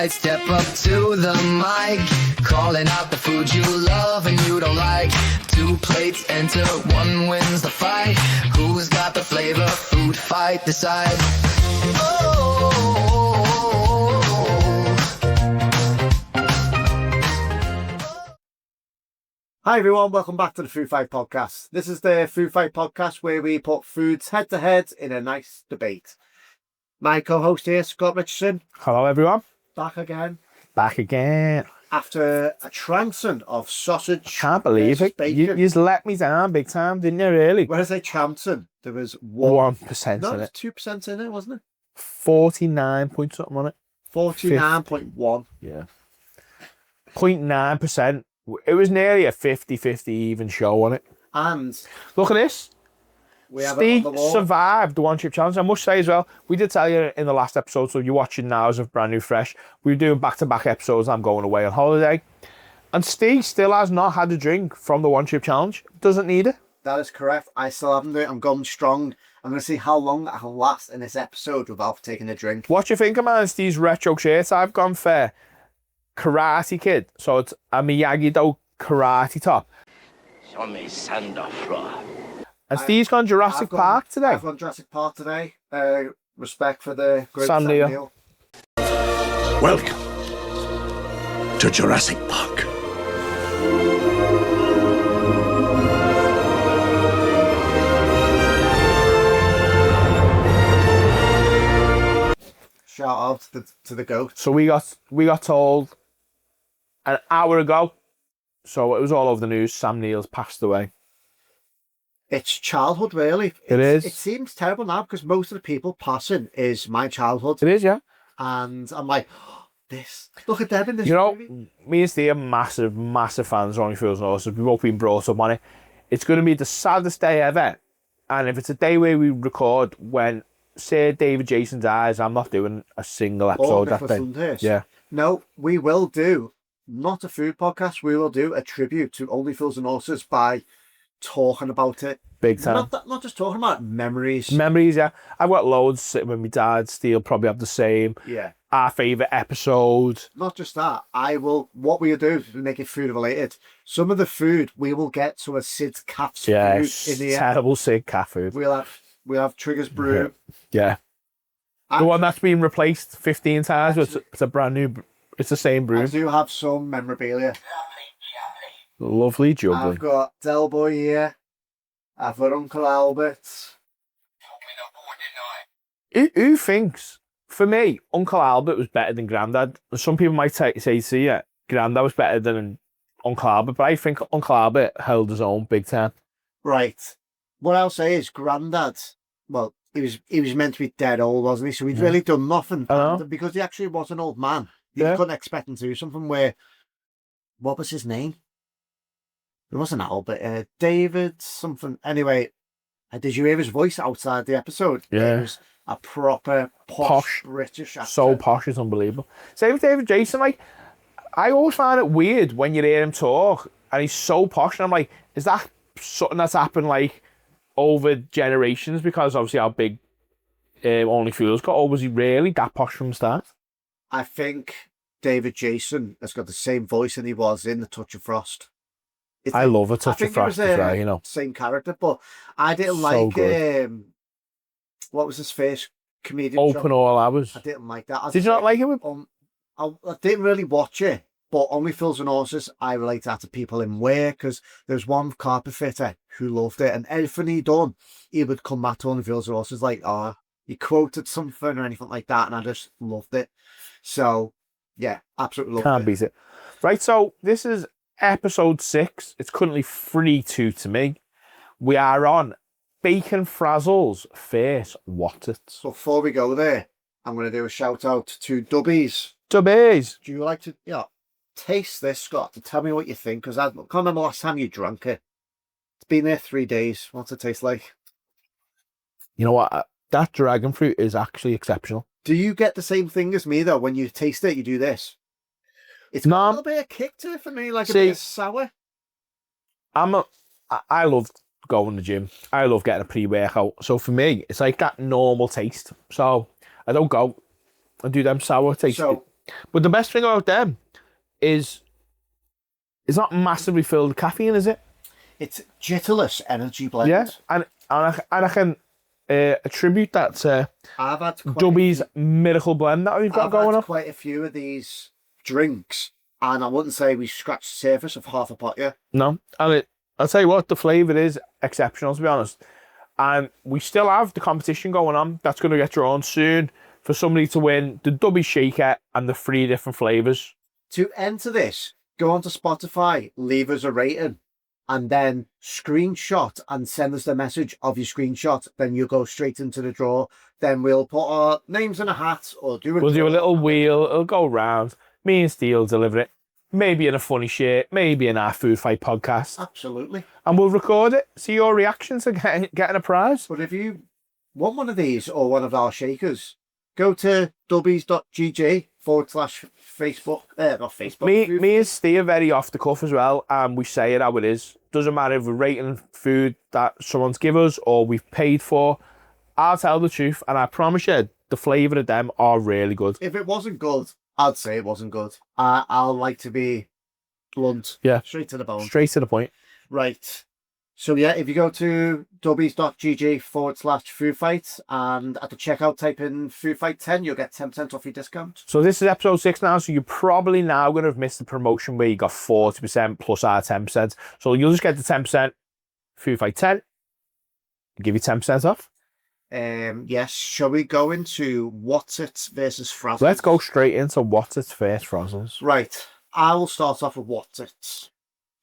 fight, step up to the mic, calling out the food you love and you don't like. 2 plates enter, 1 wins the fight. Who's got the flavor? Food fight, decide. Hi everyone, welcome back to the Food Fight Podcast. This is the Food Fight Podcast where we put foods head to head in a nice debate. My co-host here, Scott Richardson. Hello everyone. Back again. Back again. After a trouncing of sausage. Can't believe it. You just let me down big time, didn't you, really? When I say trouncing, there was 1% no, in it. 2% in it, wasn't it? 49 point something on it. 49.1. Yeah. 0.9%. It was nearly a 50-50 even show on it. And look at this. We have Steve it on the wall. survived the one chip challenge. I must say as well, we did tell you in the last episode, so you're watching now as of brand new fresh. We were doing back-to-back episodes. I'm going away on holiday. And Steve still has not had a drink from the one chip challenge. Doesn't need it. That is correct. I still haven't done it. I'm going strong. I'm going to see how long I can last in this episode without taking a drink. What you think of, man? It's these retro shirts I've gone for. Karate Kid. So it's a Miyagi-Do karate top. Show me Sandafra. And Steve's gone Jurassic Park today. I've gone Jurassic Park today. Respect for the great Sam Sam Neill. Neill. Welcome to Jurassic Park. Shout out to the goat. So we got told an hour ago. So it was all over the news. Sam Neill's passed away. It's childhood, really. It is. It seems terrible now because most of the people passing is my childhood. It is, yeah. And I'm like, oh, this. Look at them in this movie. Me and Steve are massive, massive fans of Only Fools and Horses. We've both been brought up on it. It's going to be the saddest day ever. And if it's a day where we record when Sir David Jason dies, I'm not doing a single episode that day. Yeah. No, we will do, not a food podcast, we will do a tribute to Only Fools and Horses by talking about it. Big time. Not just talking about memories. Memories, yeah. I've got loads sitting with my dad. Steve probably have the same. Yeah. Our favourite episode. Not just that. What we'll do is make it food related. Some of the food we will get some of Sid's cat's food in the terrible Sid cat food. We'll have Trigger's brew. Yeah. The one that's been replaced 15 times, but it's a brand new. It's the same brew. I do have some memorabilia. Lovely jubbly. I've got Del Boy here. I've got Uncle Albert. Who thinks, for me, Uncle Albert was better than Grandad? Some people might say, see, yeah, Grandad was better than Uncle Albert, but I think Uncle Albert held his own big time. Right. What I'll say is Grandad, well, he was meant to be dead old, wasn't he? So he'd really done nothing. And because he actually was an old man, you couldn't expect him to do something where, what was his name? It wasn't Albert, David something. Anyway, did you hear his voice outside the episode? Yeah. It was a proper posh British actor. So posh, it's unbelievable. Same with David Jason, like, I always find it weird when you hear him talk and he's so posh and I'm like, is that something that's happened like over generations because obviously how big Only Fools got, or was he really that posh from the start? I think David Jason has got the same voice than he was in The Touch of Frost. I love A Touch of Frost as well, you know. Same character, but I didn't So like good. what was his first comedian Open show? All Hours. I didn't like that. Did you not like it? I didn't really watch it, but Only Fools and Horses, I relate that to people in work because there's one carpet fitter who loved it, and everything he done, he would come back to Only Fools and Horses like, he quoted something or anything like that, and I just loved it. So, yeah, absolutely loved it. Can't beat it. Right, so this is episode 6. It's currently 3-2 to me. We are on Bacon Frazzles vs Wotsits. So before we go there, I'm going to do a shout out to Dubbies. Dubbies. Do you like to taste this, Scott, and tell me what you think? Because I can't remember last time you drank it. It's been there 3 days. What's it taste like? You know what? That dragon fruit is actually exceptional. Do you get the same thing as me, though? When you taste it, you do this? It's got a little bit of kick to it for me, like a bit of sour. I love going to the gym. I love getting a pre-workout. So for me, it's like that normal taste. So I don't go and do them sour taste. So But the best thing about them is it's not massively filled with caffeine, is it? It's jitterless energy blend. Yeah, and I can attribute that to I've had Dubby's miracle blend that we've got going on. Quite a few of these drinks, and I wouldn't say we scratched the surface of half a pot yet. No, and I'll tell you what, the flavour is exceptional, to be honest. And we still have the competition going on. That's going to get drawn soon for somebody to win the Dubby Shaker and the 3 different flavours. To enter this, go onto Spotify, leave us a rating, and then screenshot and send us the message of your screenshot. Then you'll go straight into the draw. Then we'll put our names in a hat or We'll do a little wheel. It'll go round. Me and Steve deliver it. Maybe in a funny shirt. Maybe in our Food Fight podcast. Absolutely. And we'll record it. See your reactions to getting a prize. But if you want one of these or one of our shakers, go to dubbies.gg/Facebook. Not Facebook. Me and Steve are very off the cuff as well. And we say it how it is. Doesn't matter if we're rating food that someone's given us or we've paid for. I'll tell the truth. And I promise you, the flavour of them are really good. If it wasn't good, I'd say it wasn't good. I'll like to be blunt. Yeah. Straight to the bone. Straight to the point. Right. So yeah, if you go to dubbies.gg/foodfight and at the checkout type in foodfight 10, you'll get 10% off your discount. So this is episode 6 now, so you're probably now going to have missed the promotion where you got 40% plus our 10%. So you'll just get the 10%, Foodfight 10, give you 10% off. Yes, shall we go into Wotsits versus Frazzles? Let's go straight into Wotsits first, Frazzles. Right, I will start off with Wotsits.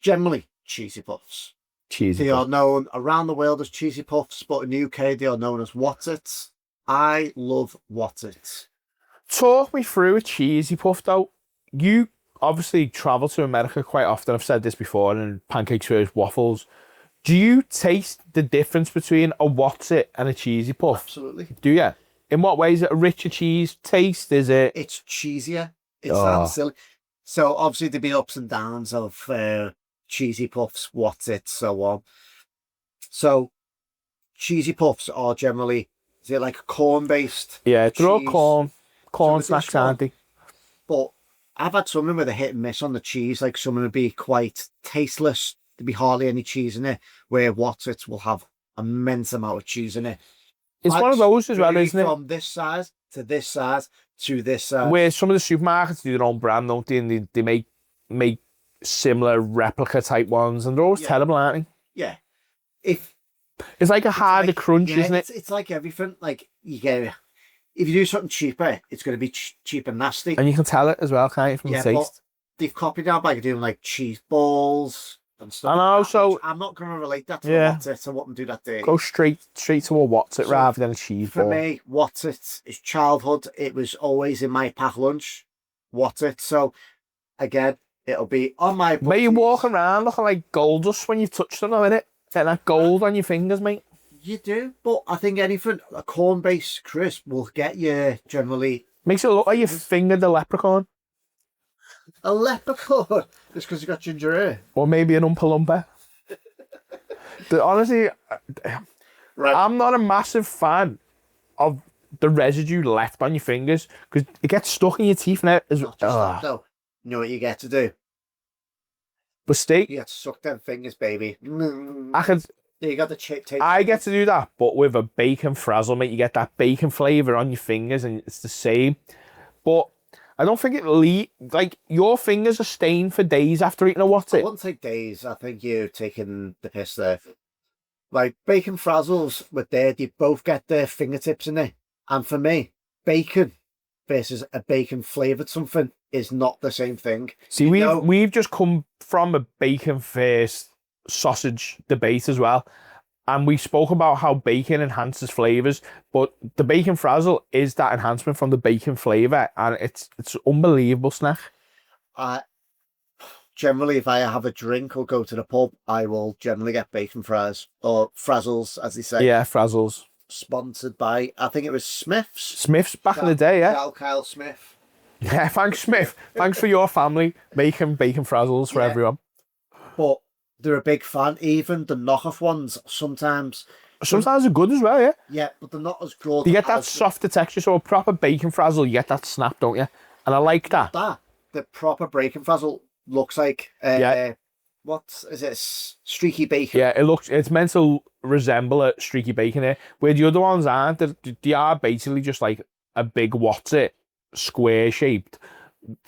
Generally, cheesy puffs. They are known around the world as cheesy puffs, but in the UK they are known as Wotsits. I love Wotsits. Talk me through a cheesy puff though. You obviously travel to America quite often. I've said this before, and pancakes versus waffles. Do you taste the difference between a Wotsit and a cheesy puff? Absolutely. Do you? In what way? Is it a richer cheese taste? Is it? It's cheesier. It's that silly. So obviously there'd be ups and downs of cheesy puffs, Wotsits, so on. So cheesy puffs are generally, is it like corn based? Yeah, they're all corn snacks, aren't they? But I've had some with a hit and miss on the cheese. Like some would be quite tasteless. There'd be hardly any cheese in it, where Wotsits will have immense amount of cheese in it. It's one of those as well, isn't it? From this size to this size to this size. Where some of the supermarkets do their own brand, don't they? And they make similar replica type ones, and they're always terrible, aren't they? Yeah. It's like a harder crunch, isn't it? It's like everything. Like you get, if you do something cheaper, it's going to be cheap and nasty. And you can tell it as well, can't you, from the taste? But they've copied that by doing like cheese balls and stuff. And also, I'm not going to relate that to Wotsits. I wouldn't do that day. Go straight to a Wotsit rather than a cheese ball. For me, Wotsits is childhood. It was always in my pack lunch. Wotsits. So again, it'll be on my. Mate, you walking around looking like gold dust when you've touched them, innit? Getting that gold on your fingers, mate. You do, but I think anything a corn-based crisp will get you generally. Makes it look like you fingered the leprechaun. A leprechaun, just because you got ginger hair, or maybe an Oompa Loompa. Honestly, right. I'm not a massive fan of the residue left on your fingers because it gets stuck in your teeth now. No, you know what you get to do? But steak. You get to suck them fingers, baby. I could. You got the chip taste. I get to do that, but with a bacon frazzle, mate. You get that bacon flavour on your fingers, and it's the same. But I don't think it like your fingers are stained for days after eating a Wotsit. I wouldn't say days. I think you're taking the piss there. Like bacon frazzles with they both get their fingertips in it. And for me, bacon versus a bacon flavoured something is not the same thing. See, we've just come from a bacon first sausage debate as well. And we spoke about how bacon enhances flavours, but the bacon frazzle is that enhancement from the bacon flavour, and it's unbelievable snack. Generally, if I have a drink or go to the pub, I will generally get bacon fries or frazzles, as they say. Yeah, frazzles. Sponsored by, I think it was Smith's. Smith's back in the day, yeah. Kyle Smith. Yeah, thanks, Smith. Thanks for your family making bacon frazzles for everyone. But they're a big fan. Even the knockoff ones sometimes are good as well, yeah. Yeah, but they're not as good. You get that softer texture, so a proper bacon frazzle, you get that snap, don't you? And I like that. The proper bacon frazzle looks like what is it? Streaky bacon. Yeah, it's meant to resemble a streaky bacon here. Where the other ones aren't. They are basically just like a big Wotsit, square shaped,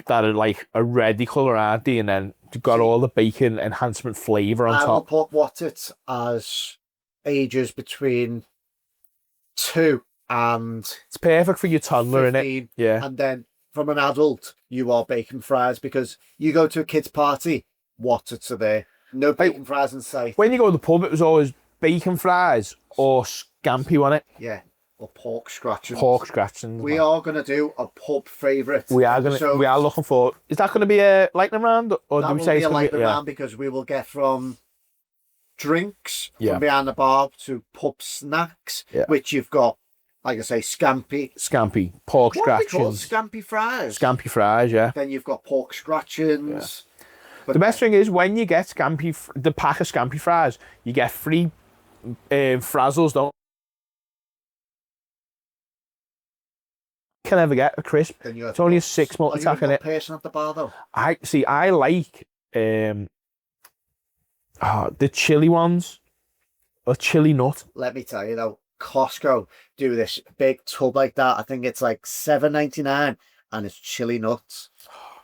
that are like a reddy colour, aren't they? And then you've got all the bacon enhancement flavour on top. I will put Wotsits as ages between 2 and it's perfect for your toddler, 15, innit? Yeah. And then from an adult, you are bacon fries, because you go to a kid's party, Wotsits are there. No bacon fries in sight. When you go to the pub, it was always bacon fries or scampi, wasn't it? Yeah. Or pork scratchings. Pork scratchings. We are going to do a pub favourite. We are looking for. Is that going to be a lightning round, or do we say it's going to be a lightning round? Because we will get from drinks from Yeah. behind the bar to pub snacks, which you've got, like I say, scampi, pork what are they called? scratchings, Scampi fries. scampi fries. Yeah. Then you've got pork scratchings. But The best thing is when you get the pack of scampi fries, you get free Frazzles. Don't can ever get a crisp. It's only a 6 month attack in it. Person at the bar though. I like the chili ones, or chili nut. Let me tell you though, Costco do this big tub like that. I think it's like $7.99, and it's chili nuts.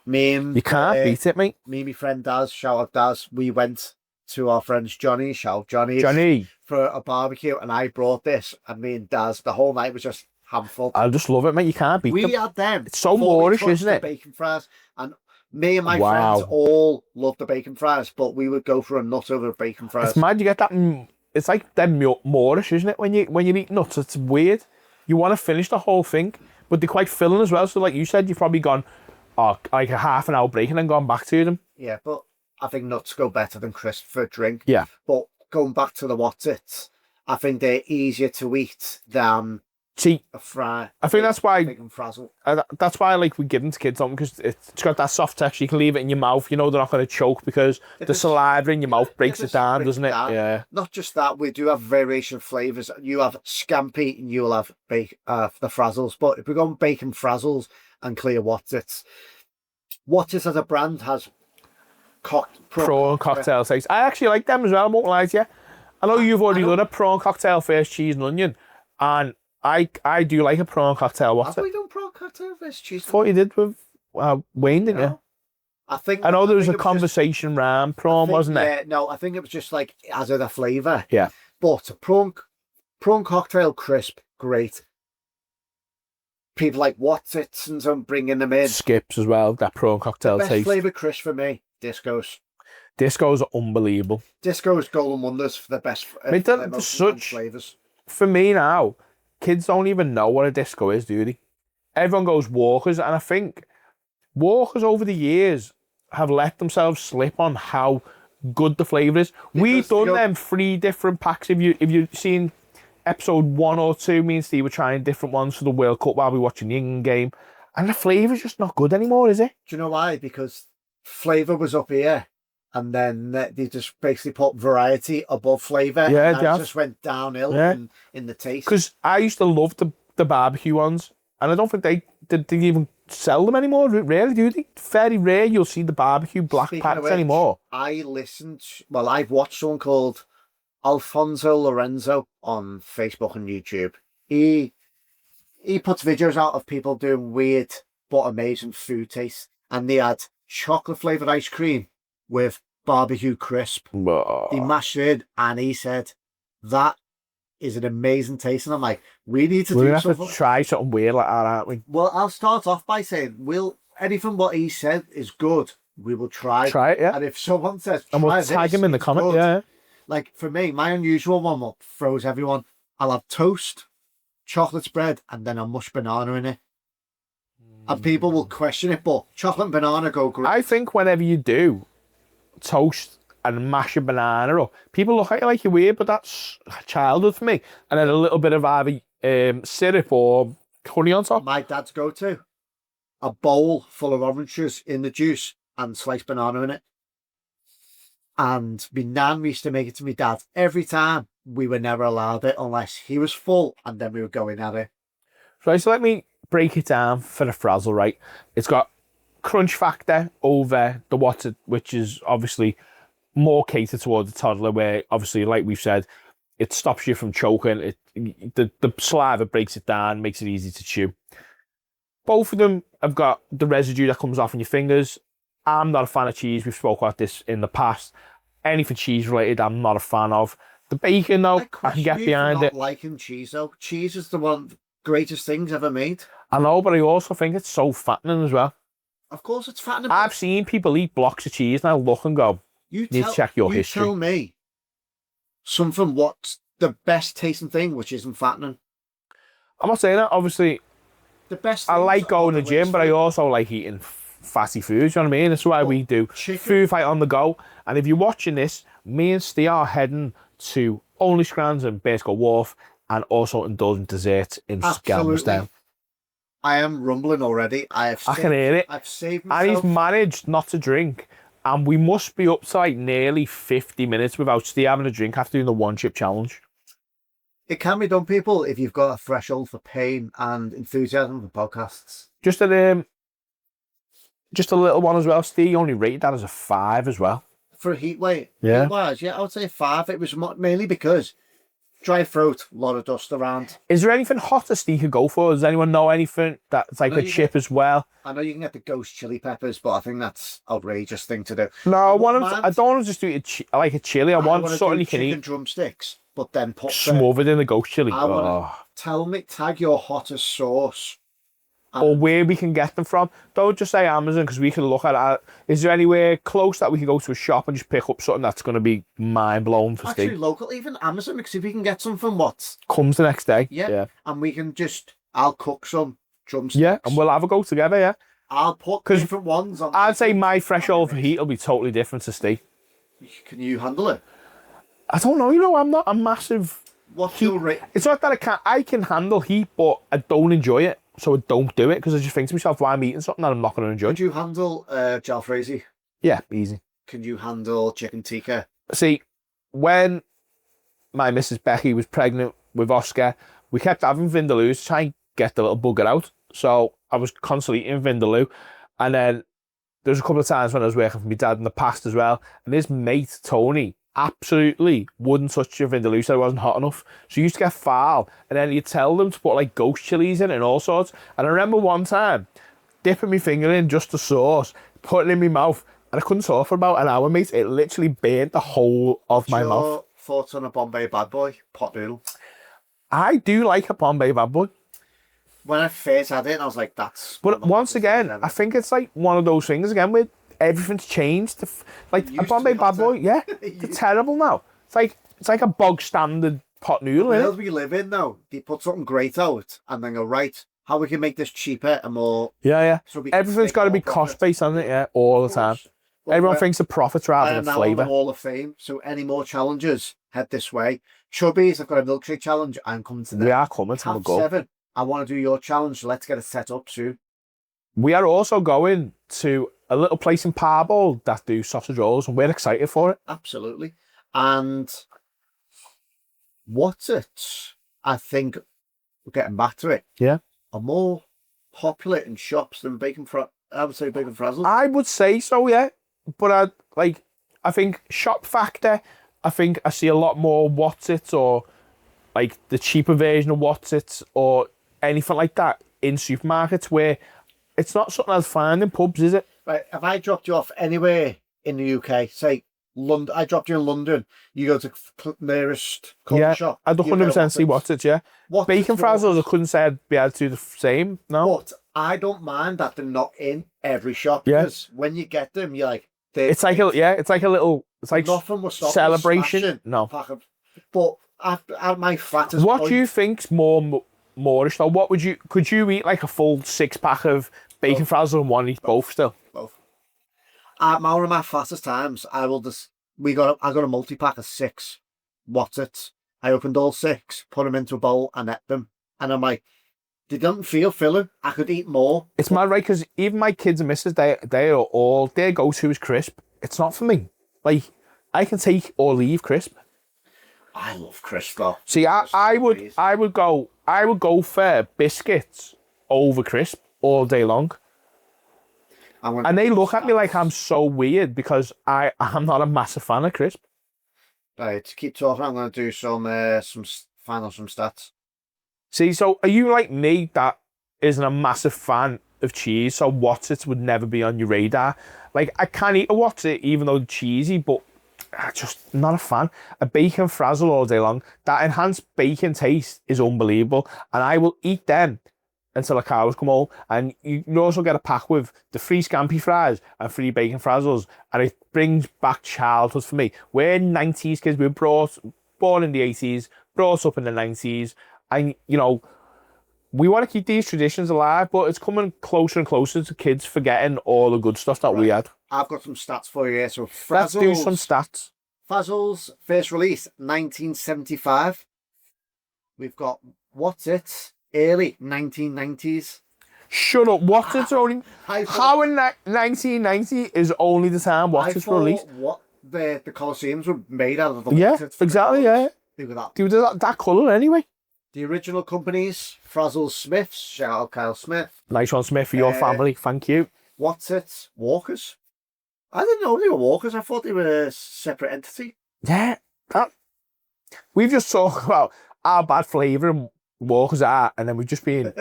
You can't beat it, mate. Me and my friend Daz, shout out Daz, we went to our friend's Johnny for a barbecue, and I brought this, and me and Daz, the whole night was just handful. I just love it, mate. You can't beat them. We had them. It's so Moorish, isn't it? Bacon fries, and me and my friends all love the bacon fries, but we would go for a nut over bacon fries. It's mad you get that. It's like them Moorish, isn't it? When you eat nuts, it's weird. You want to finish the whole thing, but they're quite filling as well. So, like you said, you've probably gone like a half an hour break and then gone back to them. Yeah, but I think nuts go better than crisp for a drink. Yeah. But going back to the Wotsits, I think they're easier to eat than a fry. I think that's why bacon frazzle. That's why we give them to kids, because it's got that soft texture. You can leave it in your mouth. You know they're not going to choke because the saliva in your mouth breaks it down, doesn't it? Yeah. Not just that, we do have variation of flavours. You have scampi and you will have the Frazzles. But if we're going bacon Frazzles and clear Wotsits, Wotsits as a brand has prawn cocktail taste. I actually like them as well, I won't lie to you. I know you've already done a prawn cocktail first cheese and onion, and I do like a prawn cocktail. Have we done prawn cocktail first cheese? I thought you did with Wayne, didn't you? I know there was a conversation round prawn, wasn't it? Yeah, no, I think it was just like as a flavour. Yeah. But a prawn cocktail crisp, great. People like Wotsits and some bringing them in. Skips as well, that prawn cocktail the best taste. flavour crisp for me, Discos. Discos are unbelievable. Discos golden wonders for the best flavours. For me now, kids don't even know what a disco is, do they? Everyone goes Walkers, and I think Walkers over the years have let themselves slip on how good the flavour is. We've done them 3 different packs. If you've seen episode 1 or 2, me and Steve were trying different ones for the World Cup while we were watching the England game, and the flavour's just not good anymore, is it? Do you know why? Because flavour was up here, and then they just basically put variety above flavour. Yeah, and it just went downhill in the taste. Because I used to love the barbecue ones, and I don't think they even sell them anymore, really, do they? Very rare you'll see the barbecue black packs anymore. I've watched someone called Alfonso Lorenzo on Facebook and YouTube. He puts videos out of people doing weird but amazing food taste, and they had chocolate flavoured ice cream with barbecue crisp. He mashed it in, and he said that is an amazing taste. And I'm like, we need to We're have to try something weird like that, aren't we? Well, I'll start off by saying, anything what he said is good, we will try. Try it, yeah. And if someone says, and we'll tag him in the comment, yeah. Like for me, my unusual one will throws everyone. I'll have toast, chocolate spread, and then I'll mush banana in it. And people will question it, but chocolate and banana go great. I think whenever you do toast and mash a banana up, people look at you like you're weird, but that's childhood for me. And then a little bit of either syrup or honey on top. My dad's go-to. A bowl full of oranges in the juice and sliced banana in it. And my nan used to make it to my dad every time. We were never allowed it unless he was full, and then we were going at it. Right, so let me break it down for the frazzle, right? It's got crunch factor over the Wotsit, which is obviously more catered towards the toddler, where obviously, like we've said, it stops you from choking. The saliva breaks it down, makes it easy to chew. Both of them have got the residue that comes off in your fingers. I'm not a fan of cheese. We've spoke about this in the past. Anything cheese related, I'm not a fan of. The bacon, though, I can get behind it. Liking cheese, though. Cheese is one of the greatest things ever made. I know, but I also think it's so fattening as well. Of course, it's fattening. I've seen people eat blocks of cheese, and I look and go, you need to check your history. You tell me something what's the best tasting thing which isn't fattening. I'm not saying that, obviously. The best. I like going to the gym, but I also like eating fatty foods. You know what I mean? That's why we do Food Fight on the Go. And if you're watching this, me and Steve are heading to only Scrans and Bearscough Wharf, and also Indulge Dessert in Skelmersdale. I am rumbling already. I can hear it. I've saved myself. And he's managed not to drink. And we must be up to like nearly 50 minutes without Steve having a drink after doing the one chip challenge. It can be done, people, if you've got a threshold for pain and enthusiasm for podcasts. Just a little one as well. Steve only rated that as a 5 as well. For a heat weight? Yeah. Heat-wise, yeah, I would say 5. It was mainly because dry throat, a lot of dust around. Is there anything hotter Steve could go for? Does anyone know anything that's like a chip as well? I know you can get the ghost chili peppers, but I think that's outrageous thing to do. No, I don't want to just do it like a chili. I want something you can eat. Drumsticks, but then put smothered in the ghost chili. Tag your hottest sauce. Or where we can get them from. Don't just say Amazon, because we can look at it. Is there anywhere close that we can go to a shop and just pick up something that's going to be mind-blowing for Steve? Actually, local, even Amazon, because if we can get something what comes the next day. Yeah. And we can I'll cook some drumsticks. Yeah, and we'll have a go together, yeah. I'll put different ones on. I'd say my threshold for heat will be totally different to Steve. Can you handle it? I don't know, I'm not a massive... What's your rate? It's not that I can handle heat, but I don't enjoy it. So I don't do it, because I just think to myself, why I'm eating something that I'm not going to enjoy. Could you handle jalfrezi? Yeah, easy. Can you handle chicken tikka? See, when my Mrs. Becky was pregnant with Oscar, we kept having vindaloo to try and get the little bugger out. So I was constantly eating vindaloo. And then there was a couple of times when I was working for my dad in the past as well, and his mate, Tony, absolutely wouldn't touch your vindaloo, said it wasn't hot enough. So you used to get foul, and then you'd tell them to put like ghost chilies in and all sorts. And I remember one time dipping my finger in just the sauce, putting it in my mouth, and I couldn't talk for about an hour, mate. It literally burnt the whole of my mouth. Thoughts on a Bombay Bad Boy pot noodle? I do like a Bombay Bad Boy. When I first had it, I was like, that's... But once again, I think it's like one of those things again where everything's changed. Like a Bombay Bad Boy, yeah, it's terrible now. It's like a bog standard pot noodle. The world we live in now, they put something great out and then go, right, how we can make this cheaper and more... Yeah. So everything's got to be cost-based, hasn't it? Yeah, all the time. Well, everyone thinks of profits rather than flavour. I'm now on the Hall of Fame, so any more challenges, head this way. Chubbies, I've got a milkshake challenge. I'm coming to that. We are coming to the go. Café Seven, I want to do your challenge, so let's get it set up soon. We are also going to a little place in Parbowl that do sausage rolls, and we're excited for it. Absolutely. And Wotsits, I think, we're getting back to it. Yeah. Are more popular in shops than I would say bacon frazzles. I would say so, yeah. But I think shop factor, I think I see a lot more Wotsits, or like the cheaper version of Wotsits, or anything like that in supermarkets, where it's not something I'll find in pubs, is it? Right, if I dropped you off anywhere in the UK, say London, I dropped you in London, you go to nearest coffee shop. I'd 100% see Wotsits, yeah. Bacon frazzles, I couldn't say I'd be able to do the same, no. But I don't mind that they're not in every shop, because when you get them, you're like... It's like a little nothing was celebration. No. But at my fattest What point, do you think's moreish though? Could you eat like a full 6-pack of bacon frazzles and one eat both still? Both. At one of my fattest times, I got a multi-pack of 6 Wotsits. I opened all 6, put them into a bowl and ate them. And I'm like, they don't feel filling. I could eat more. It's mad, right? Because even my kids and missus, their go-to is crisp. It's not for me. Like, I can take or leave crisp. I love crisp though. See, I would go for biscuits over crisp all day long. And they look at me like I'm so weird because I'm not a massive fan of crisp. Right, to keep talking, I'm going to do some stats. See, so are you like me that isn't a massive fan of cheese? So Wotsits would never be on your radar. Like, I can't eat a Wotsit even though it's cheesy, but I'm just not a fan. A bacon frazzle all day long. That enhanced bacon taste is unbelievable. And I will eat them until the cows come home. And you also get a pack with the free scampi fries and free bacon frazzles. And it brings back childhood for me. We're 90s kids. We were born in the 80s, brought up in the 90s. And, you know, we want to keep these traditions alive, but it's coming closer and closer to kids forgetting all the good stuff that we had. I've got some stats for you here. So Let's do some stats. Frazzles, first release, 1975. We've got Wotsits, early 1990s. Shut up. Wotsits are only... How in 1990 is only the time Wotsits were released? What the Colosseums were made out of the Yeah, Wotsits. exactly, yeah. They were that. They were that colour anyway. The original companies, Frazzles Smiths, shout out Kyle Smith. Nice one, Smith, for your family. Thank you. Wotsits, Walkers. I didn't know they were Walkers. I thought they were a separate entity. Yeah. We've just talked about how bad flavouring Walkers are, and then we've just been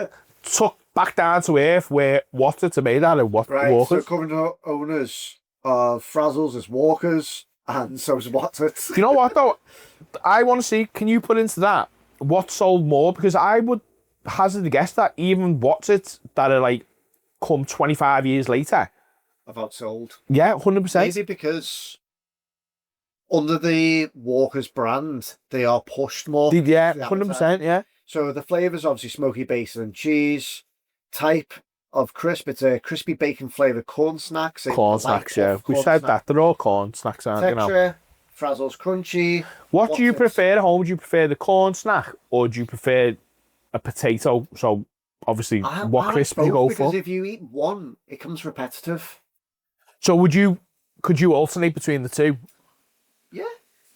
took back down to earth where Wotsits are made out of Walkers. So current owners of Frazzles is Walkers, and so is Wotsits. You know what, though? I want to see, can you put into that what sold more? Because I would hazard to guess that even Wotsits that are like come 25 years later I've outsold. Yeah, 100%. Easy, because under the Walkers brand, they are pushed more. Yeah, 100%, yeah. So the flavours, obviously smoky bacon and cheese. Type of crisp, it's a crispy bacon flavoured corn snacks. Corn snacks, yeah. We said that. They're all corn snacks, aren't they? Texture, Frazzles crunchy. What do you prefer at home? Do you prefer the corn snack or do you prefer a potato? So obviously, what crisp do you go for? Because if you eat one, it comes repetitive. So could you alternate between the two? Yeah,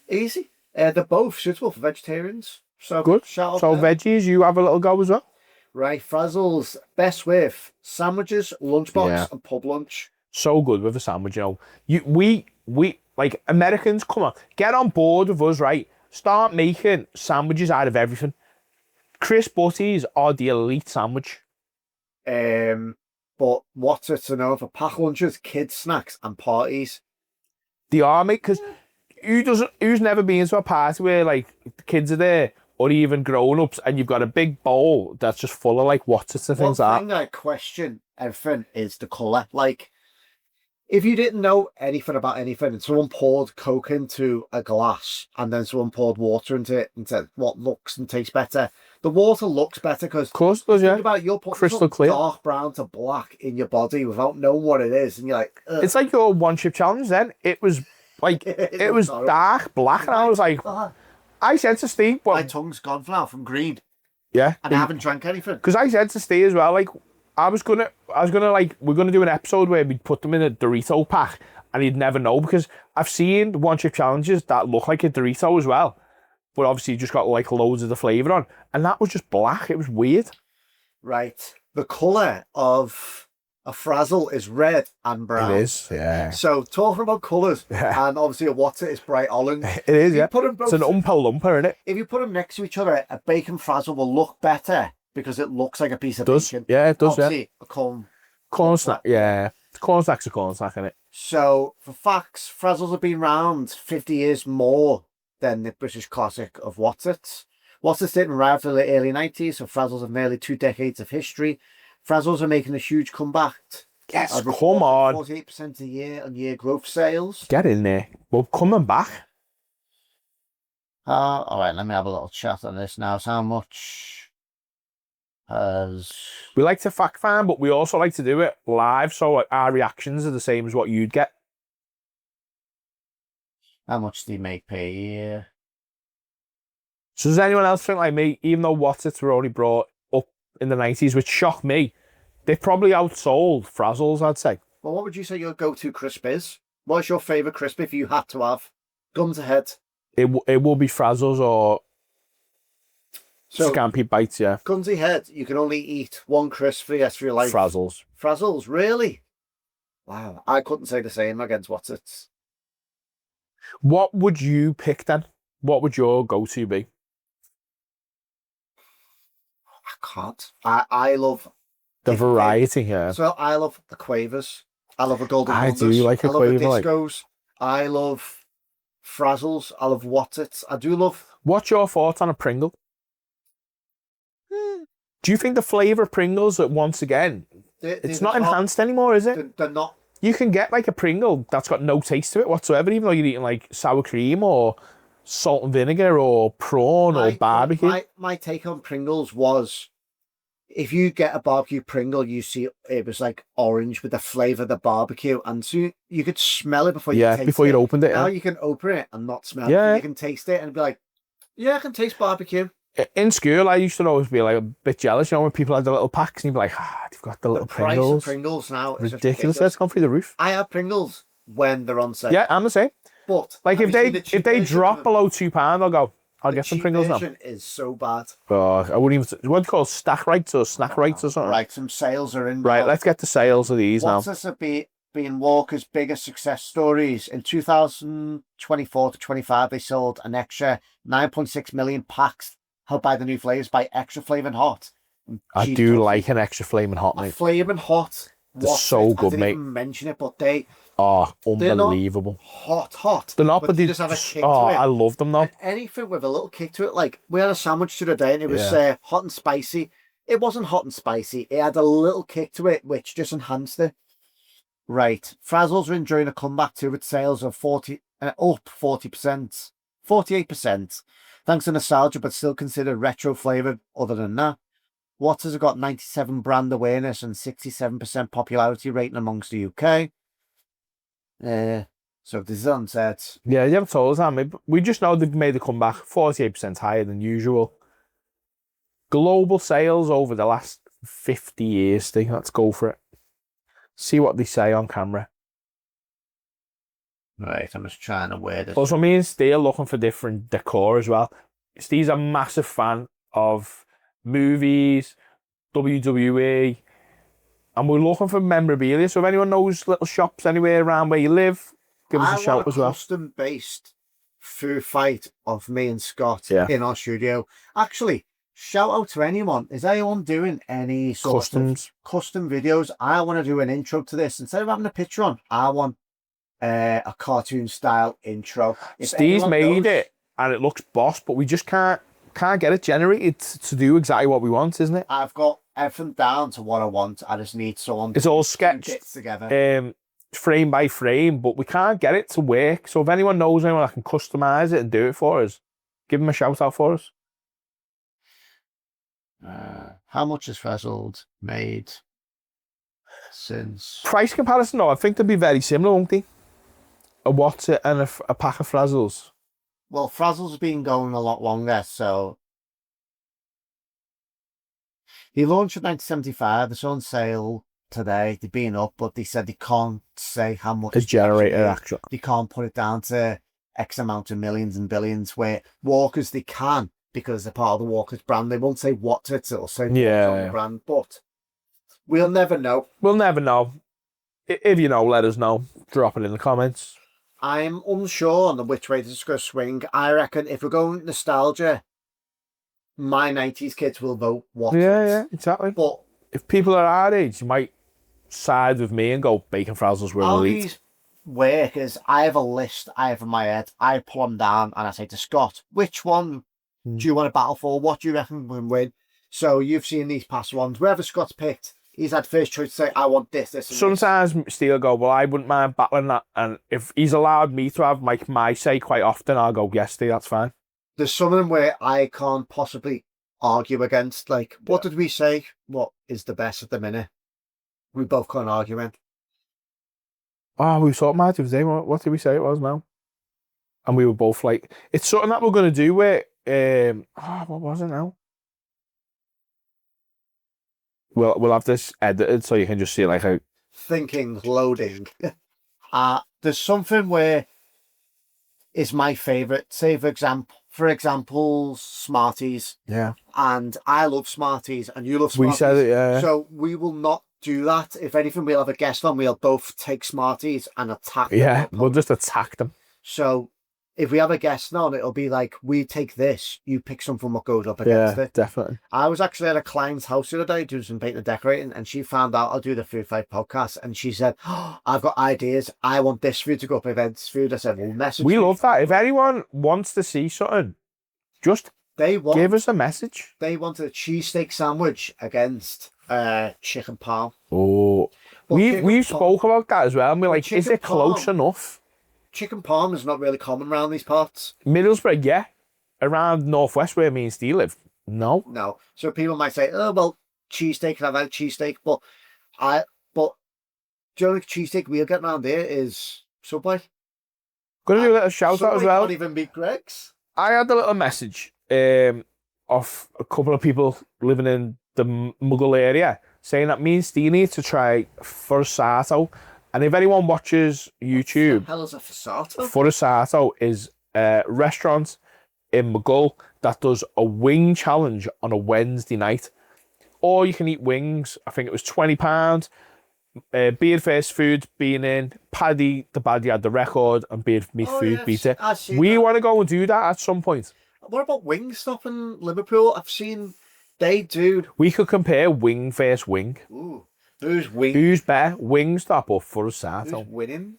easy. They're both suitable for vegetarians. So good. So veggies, you have a little go as well. Right, Frazzles, best with sandwiches, lunchbox, and pub lunch. So good with a sandwich, you know. We like Americans, come on, get on board with us, right? Start making sandwiches out of everything. Crisp butties are the elite sandwich. But what's it to know for pack lunches, kids snacks, and parties? They are, mate, because who's never been to a party where like the kids are there, or even grown-ups, and you've got a big bowl that's just full of like Wotsits and things like that. One thing I question everything is the colour. Like, if you didn't know anything about anything and someone poured Coke into a glass and then someone poured water into it and said what looks and tastes better, the water looks better because, of course it does, yeah. Think about you're putting crystal clear dark brown to black in your body without knowing what it is, and you're like, ugh. It's like your one chip challenge. Then it was like it was dark black, and I was like, I said to Steve, my tongue's gone now from green. Yeah, and I haven't drank anything. Because I said to Steve as well, like I was gonna like, we're gonna do an episode where we'd put them in a Dorito pack, and he'd never know, because I've seen one chip challenges that look like a Dorito as well, but obviously you just got like loads of the flavour on, and that was just black. It was weird. Right, the colour of a Frazzle is red and brown. It is, yeah. So talking about colours, and obviously a Wotsit is bright orange. It is, yeah. It's an umpa-lumpa, isn't it? If you put them next to each other, a bacon Frazzle will look better because it looks like a piece of bacon. Yeah, it does, obviously, yeah. A corn snack, yeah. Corn snack's a corn snack, isn't it? So, for facts, Frazzles have been around 50 years more than the British classic of Wotsits. Wotsits didn't arrive till the early 90s, so Frazzles have nearly 2 decades of history. Frazzles are making a huge comeback. Yes, come on. 48% a year-on-year growth sales. Get in there. We're coming back. All right, let me have a little chat on this now. So how much has... We like to fact find, but we also like to do it live, so our reactions are the same as what you'd get. How much do you make per year? So does anyone else think like me, even though Wotsits were only brought up in the 90s, which shocked me, they've probably outsold Frazzles, I'd say. Well, what would you say your go-to crisp is? What's your favourite crisp if you had to have? Guns ahead. It will be Frazzles or So, Scampi bites, yeah. Gunsy head, you can only eat one crisp for the rest of your life. Frazzles. Frazzles, really? Wow, I couldn't say the same against Wotsits. What would you pick then? What would your go-to be? I can't. I love The different variety here. So I love the quavers. I love the golden I wonders. do like a I love quaver. the discos. I love Frazzles. I love Wotsits. I do love... What's your thoughts on a Pringle? Do you think the flavour of Pringles, that once again, it's not enhanced anymore, is it? They're not. You can get like a Pringle that's got no taste to it whatsoever, even though you're eating like sour cream or salt and vinegar or prawn or barbecue. My take on Pringles was, if you get a barbecue Pringle, you see it was like orange with the flavour of the barbecue, and so you could smell it before you taste it. Before you opened it. Now Yeah. you can open it and not smell Yeah. it. You can taste it and be like, yeah, I can taste barbecue. In school, I used to always be like a bit jealous, when people had the little packs, and you'd be like, they've got the little Price Pringles. of Pringles now is Ridiculous. That's gone through the roof. I have Pringles when they're on sale. Yeah, I'm the same. But like if they drop below £2, I'll go, I'll get some Pringles now. The version is so bad. Oh, I wouldn't even. What do you call it? Stack rights or snack rights or something? Right, some sales are in. Right, let's get the sales of these now. What's this being Walker's biggest success stories? In 2024 to 25, they sold an extra 9.6 million packs held by the new flavours by Extra Flavoured Hot. I do like an Extra Flaming Hot, mate. Flaming Hot. They're so good, I didn't mate. even mention it, but they are unbelievable. Hot. They're not, but they just have a kick to it. I love them though. And anything with a little kick to it. Like, we had a sandwich the other day and it was hot and spicy. It wasn't hot and spicy. It had a little kick to it, which just enhanced it. Right. Frazzles are enjoying a comeback too, with sales of up 40%, 48%. Thanks to nostalgia, but still considered retro flavoured. Other than that, Wotsits have got 97 brand awareness and 67% popularity rating amongst the UK. So this is unset. Yeah, you haven't told us that, mate. We just know they've made a comeback, 48% higher than usual. Global sales over the last 50 years, Steve. Let's go for it. See what they say on camera. Right, I'm just trying to wear this. Also, me and Steve looking for different decor as well. Steve's a massive fan of movies, WWE, and we're looking for memorabilia. So if anyone knows little shops anywhere around where you live, give us a shout as well. Custom-based food fight of me and Scott in our studio. Actually, shout out to anyone. Is anyone doing any sort of custom videos? I want to do an intro to this. Instead of having a picture on, I want a cartoon style intro. Steve's made it and it looks boss, but we just can't get it generated to do exactly what we want, isn't it? I've got everything down to what I want. I just need someone. It's all sketched together, frame by frame, but we can't get it to work. So if anyone knows anyone that can customize it and do it for us, give them a shout out for us. How much has Frazzles made since? Price comparison, though, I think they'll be very similar, won't they? A Wotsit and a pack of Frazzles. Well, Frazzles has been going a lot longer, so he launched in 1975. It's on sale today. They've been up, but they said they can't say how much it's generated. Actually, they can't put it down to X amount of millions and billions. Where Walkers, they can, because they're part of the Walkers brand. They won't say Wotsits, it'll say the brand, but we'll never know. We'll never know. If you know, let us know. Drop it in the comments. I'm unsure on which way this is going to swing. I reckon if we're going nostalgia, my 90s kids will vote Wotsits. Yeah, exactly. But if people are our age, you might side with me and go bacon Frazzles were elite. These work is I have a list I have in my head. I pull them down and I say to Scott, which one do you want to battle for? What do you reckon will win? So you've seen these past ones. Wherever Scott's picked, he's had first choice to say, I want this, and sometimes Steve go, well, I wouldn't mind battling that. And if he's allowed me to have my say quite often, I'll go, yes, Steve, that's fine. There's some of them where I can't possibly argue against. Like, what did we say? What is the best at the minute? We both can't argue in. Oh, we saw it Marty today. What did we say it was now? And we were both like, it's something that we're going to do where, what was it now? We'll have this edited so you can just see like how... Thinking, loading. There's something where is my favourite. Say, for example, for example, Smarties. Yeah. And I love Smarties and you love Smarties. We said it, yeah. So we will not do that. If anything, we'll have a guest on. We'll both take Smarties and attack them. Yeah, we'll just attack them. So if we have a guest on, it'll be like, we take this, you pick something what goes up against it. Definitely. I was actually at a client's house the other day doing some painting and decorating, and she found out I'll do the Food Fight podcast, and she said, oh, I've got ideas. I want this food to go up against food. I said, well, message We me. love that. If anyone wants to see something, just give us a message. They wanted a cheesesteak sandwich against chicken parm. Oh, we spoke about that as well, and we're like, is it close enough? Chicken parm is not really common around these parts. Middlesbrough, yeah. Around northwest where me and Steve live, no. No. So people might say, oh, well, cheesesteak, and I've had cheesesteak, but the only cheesesteak we'll get around here is Subway. Gonna do a little shout out as well. Can't even beat Greg's. I had a little message of a couple of people living in the Muggle area saying that me and Steve need to try Forsato. And if anyone watches YouTube, What the hell is a Forsato? Forsato is a restaurant in Muggle that does a wing challenge on a Wednesday night. Or you can eat wings. I think it was £20. Beard First Food being in, Paddy the Baddie had the record, and Beard Meat Food beat it. We want to go and do that at some point. What about Wingstop in Liverpool? I've seen they do. We could compare wing versus wing. Ooh, who's Who's better, Wingstop or Forsato? Who's winning?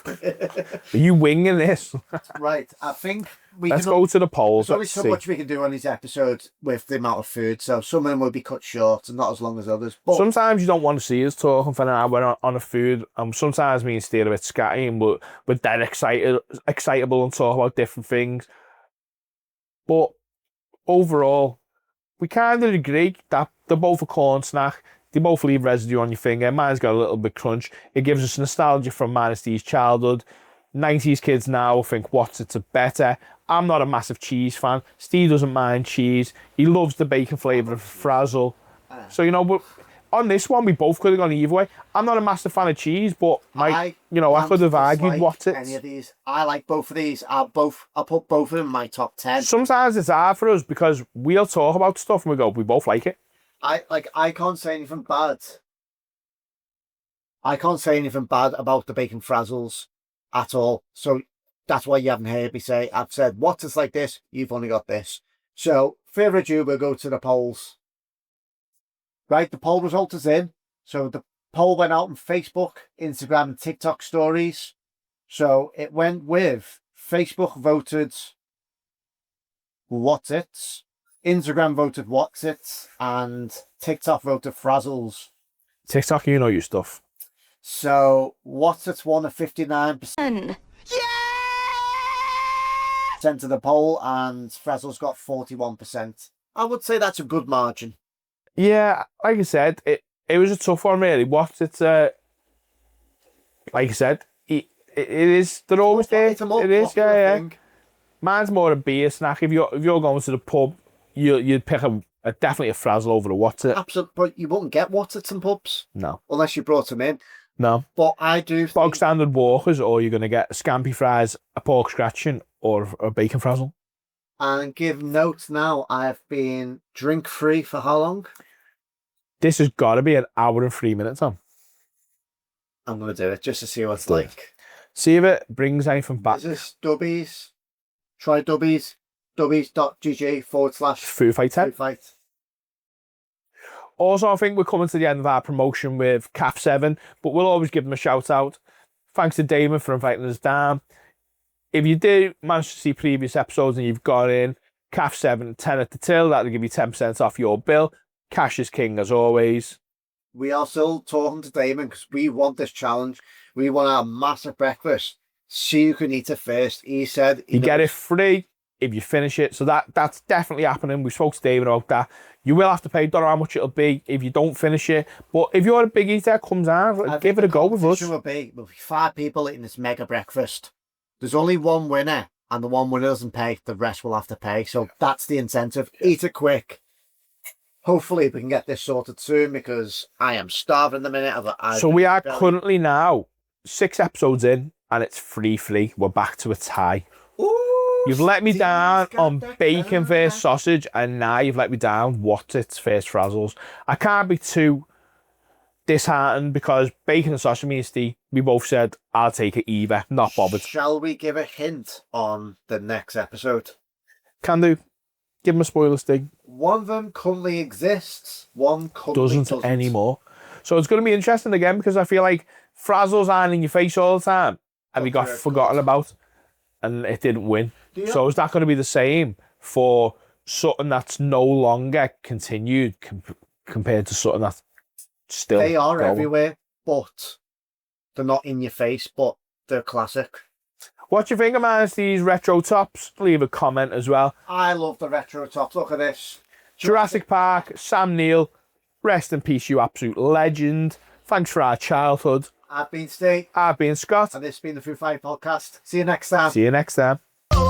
Are you winging this? Right, I think Let's go to the polls. There's only so much we can do on these episodes with the amount of food, so some of them will be cut short and not as long as others. But sometimes you don't want to see us talking for an hour on a food, and sometimes me and Steve are a bit scatty and we're dead excitable and talk about different things. But overall, we kind of agree that they're both a corn snack. They both leave residue on your finger. Mine's got a little bit crunch. It gives us nostalgia from mine and Steve's childhood. 90s kids now think Wotsits are better. I'm not a massive cheese fan. Steve doesn't mind cheese. He loves the bacon flavour of Frazzle. So, but on this one, we both could have gone either way. I'm not a massive fan of cheese, but I could have argued Wotsits. Any of these. I like both of these. I'll put both of them in my top 10. Sometimes it's hard for us because we'll talk about stuff and we both like it. I can't say anything bad. I can't say anything bad about the bacon frazzles at all. So that's why you haven't heard me say, I've said, what's it's like this? You've only got this. So, further ado, we'll go to the polls. Right, the poll result is in. So the poll went out on Facebook, Instagram, and TikTok stories. So it went with Facebook voted Wotsits, Instagram voted Wotsits, and TikTok voted Frazzles. TikTok, you know your stuff. So Wotsits won at 59%. Of the poll, and Frazzles got 41%. I would say that's a good margin. Yeah, like I said, it was a tough one really. Wotsits, like I said, it is. They're always there. It is, yeah. Mine's more a beer snack. If you're going to the pub, you'd pick definitely a Frazzle over a Wotsit. Absolutely, but you wouldn't get Wotsits in pubs. No, unless you brought them in. No, but I do. Bog standard Walkers, or you're going to get scampi fries, a pork scratching, or a bacon Frazzle. And give notes now. I've been drink free for how long? This has got to be an hour and 3 minutes on. I'm going to do it just to see what it's like. See if it brings anything back. Is this Dubbies? Try Dubbies. Dubbies.gg/FoodFight. FoodFight. Also, I think we're coming to the end of our promotion with Café Seven, but we'll always give them a shout out. Thanks to Damon for inviting us down. If you do manage to see previous episodes and you've gone in, Café Seven, 10 at the till, that'll give you 10% off your bill. Cash is king as always. We are still talking to Damon because we want this challenge. We want our massive breakfast. See who can eat it first. He said you get it free if you finish it. So that's definitely happening. We spoke to David about that. You will have to pay. Don't know how much it'll be if you don't finish it. But if you're a big eater, comes out, give it a go with us. Will be 5 people eating this mega breakfast. There's only one winner, and the one winner doesn't pay. The rest will have to pay. So that's the incentive. Eat it quick. Hopefully we can get this sorted soon because I am starving the minute. So we are currently now 6 episodes in and it's free. We're back to a tie. Ooh. You've let me down on bacon versus sausage, and now you've let me down Wotsits versus Frazzles. I can't be too disheartened because bacon and sausage, me and Steve, we both said, I'll take it either, not bothered. Shall we give a hint on the next episode? Can do. Give them a spoiler, Stig. One of them currently exists, one currently doesn't anymore. So it's going to be interesting again because I feel like Frazzles aren't in your face all the time and we got forgotten about and it didn't win. So is that going to be the same for something that's no longer continued compared to something that's still They are going? everywhere, but they're not in your face, but they're classic. What do you think of these retro tops? Leave a comment as well. I love the retro tops. Look at this. Jurassic Park, Sam Neill, rest in peace, you absolute legend. Thanks for our childhood. I've been Steve. I've been Scott. And this has been the FoodFight Podcast. See you next time. See you next time. I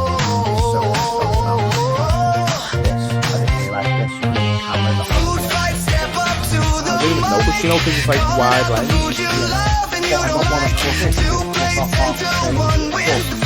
didn't really like this. I didn't even notice, you know, because it's like wide lens. I got one of